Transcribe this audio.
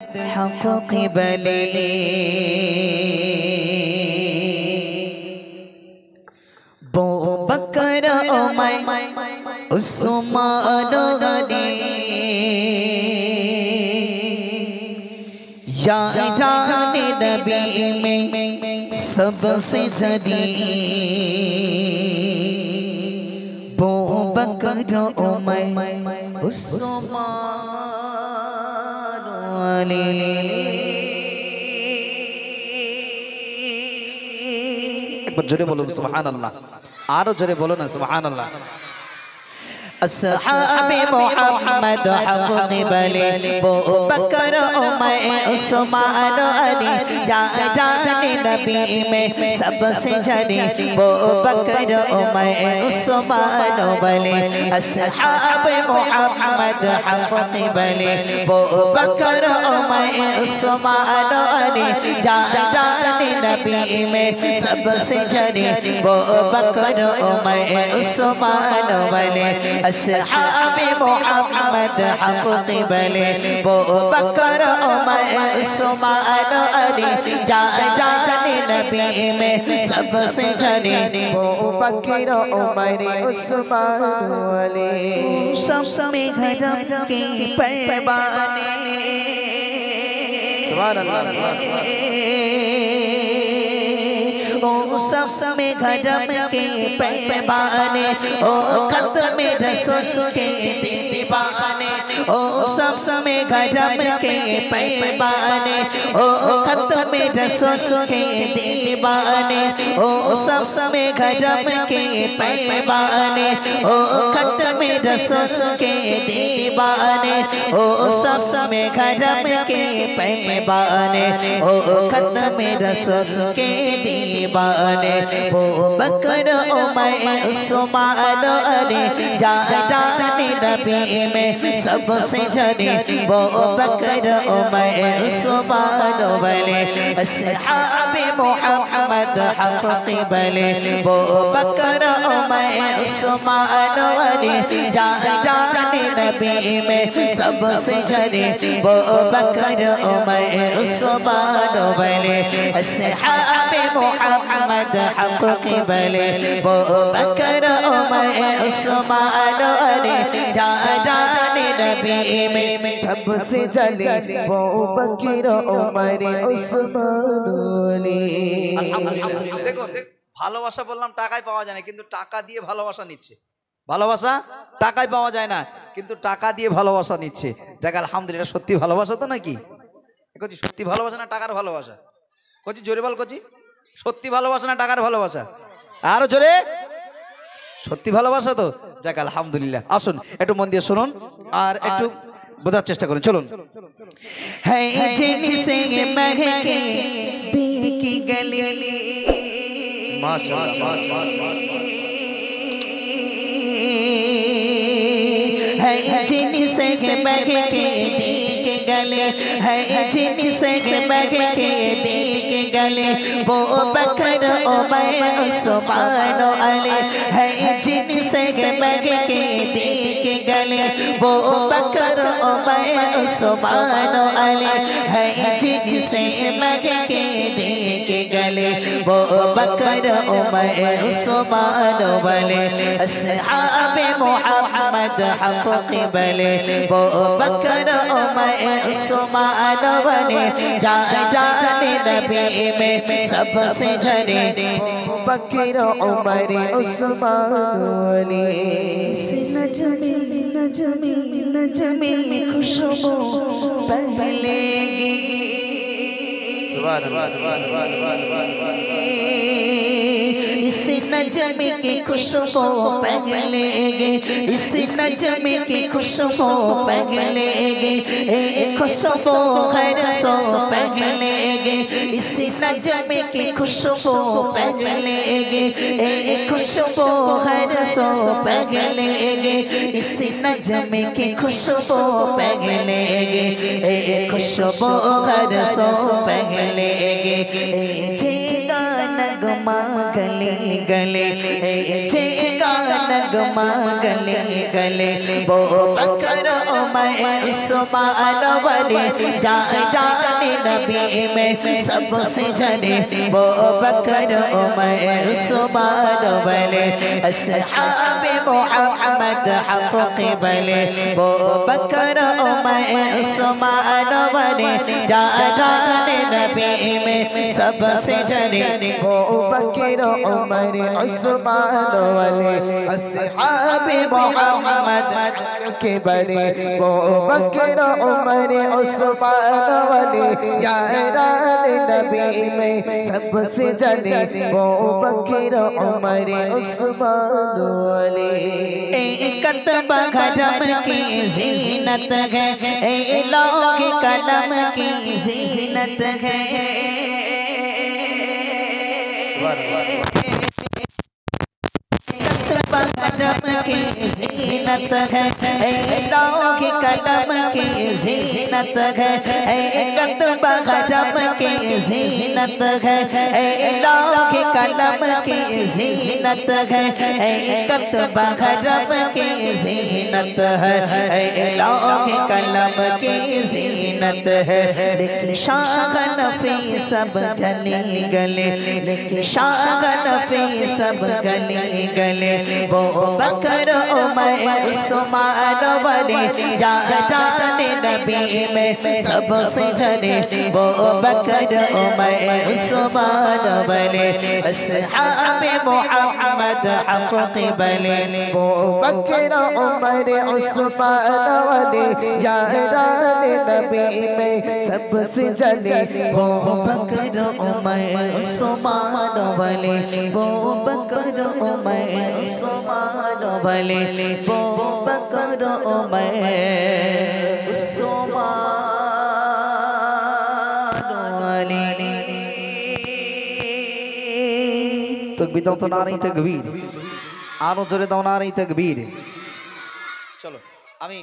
हक क़िबले बो बकर उमर उस्मान गनी या जान नबी में सबसे जदी बो बकर उमर उस्मान एक बार जोरे बोलो सुभान अल्लाह आरो जोरे बोलो ना सुभान अल्लाह अस्हाबे मोहम्मद हक क़िबले बो बकर उमर उस्मान अली जान नबी में सबसे जली बो बकर उमर उस्मान अली अस्हाबे मोहम्मद हक क़िबले बो बकर उमर उस्मान अली जान नबी में सबसे जली बो बकर उमर उस्मान अली अस्हाबे मोहम्मद हक क़िबले बो बकर उमर उस्मान अली जान नबी में सबसे जली बो बकर उमर उस्मान अली सब में घरम के पैमाने सुभान अल्लाह ओ सब में घरम के पैमाने ओ खत्म रसूल के दीवाने ओ सब में घरम के पैमाने ओ खत्म रसूल के दीवाने ओ सब में घरम के पैमाने ओ खत्म रसूल के दीवाने ओ सब में घरम के पैमाने ओ खत्म रसूल के दीवाने बो बकर उमर उस्मान अली जान नबी में सबसे जली बो बकर उमर उस्मान अली अस्हाबे मोहम्मद हक क़िबले बो बकर उमर उस्मान अली जान नबी में सबसे जली बो बकर उमर उस्मान अली अस्हाबे मोहम्मद हक क़िबले बो बकर उमर उस्मान अली जान नबी में सबसे जली बो बकर उमर उस्मान अली দেখো ভালোবাসা বললাম টাকায় পাওয়া যায় না কিন্তু টাকা দিয়ে ভালোবাসা নিচ্ছে ভালোবাসা টাকায় পাওয়া যায় না কিন্তু টাকা দিয়ে ভালোবাসা নিচ্ছে যাক আলহামদুলিল্লাহ সত্যি ভালোবাসা তো নাকি কচি সত্যি ভালোবাসা না টাকার ভালোবাসা কচি জোরে বল কচি সত্যি ভালোবাসা না টাকার ভালোবাসা আরো জোরে সত্যি ভালোবাসা তো যাক আলহামদুলিল্লাহ আসুন একটু মন দিয়ে শুনুন আর একটু বোঝার চেষ্টা করুন চলুন है जिनसे महके देखी गली है जिनसे महके देख गले है जिनसे महके देख गले वो बकर उमर उस्मान अली है जिनसे महके देख गले वो बकर उमर उस्मान अली है जिनसे महके देख गले वो बकर उमर उस्मान अली अस्हाबे मोहम्मद हक क़िबले वो बकर उमर उस्मान अली जान नबी में सबसे जली बकर उमर उस्मान अली नजमी नजमी नजमी खुशबू पहलेगी सुभान अल्लाह सुभान अल्लाह इस नजमी की खुशबू पहलेगी इस नजमी की खुशबू पहलेगी खुशबू हर सो पहलेगी इस नजमी की खुशबू पहलेगी खुशबू हर सो पहलेगी इस नजमी की खुशबू पहलेगी खुशबू हर सो पहलेगी नगमा गले गले नगमा गले गले वो बकर उमर उस्मान वाले जाने नबी में सबसे जले वो बकर उमर उस्मान वाले अस्हाबे मोहम्मद हक क़िबले वो बकर उमर उस्मान वाले जाने नबी में सबसे जले वो बकर उमर उस्मान वाले अस्हाबे मोहम्मद के बरे वो बकर उमर उस्मान वाले यारान नबी में सबसे जले वो बकर उमर उस्मान वाले कतब घरम की ज़ीनत है ए लौह कलम की ज़ीनत है कलम की ज़ीनत है लौह कलम की ज़ीनत है कतब कलम की ज़ीनत है लौह कलम की ज़ीनत है कतब कलम की ज़ीनत है लौह कलम की ज़ीनत है लेकिन शाह नफी सब गली गले लेकिन शाह नफी सब गली गले वो बकर उमर उस्मान वाले जाने नबी में सबसे जले वो बकर उमर उस्मान वाले अस्हाबे मोहम्मद हक क़िबले वो बकर उमर उस्मान वाले यारान नबी में सबसे जले वो बकर उमर उस्मान वाले वो बकर उमर उस्मान वाले वो बकर उमर उस्मान वाले तकबीर दाও তো নারী তকবীর আরো জোরে দাও নারী তকবীর চলো আমি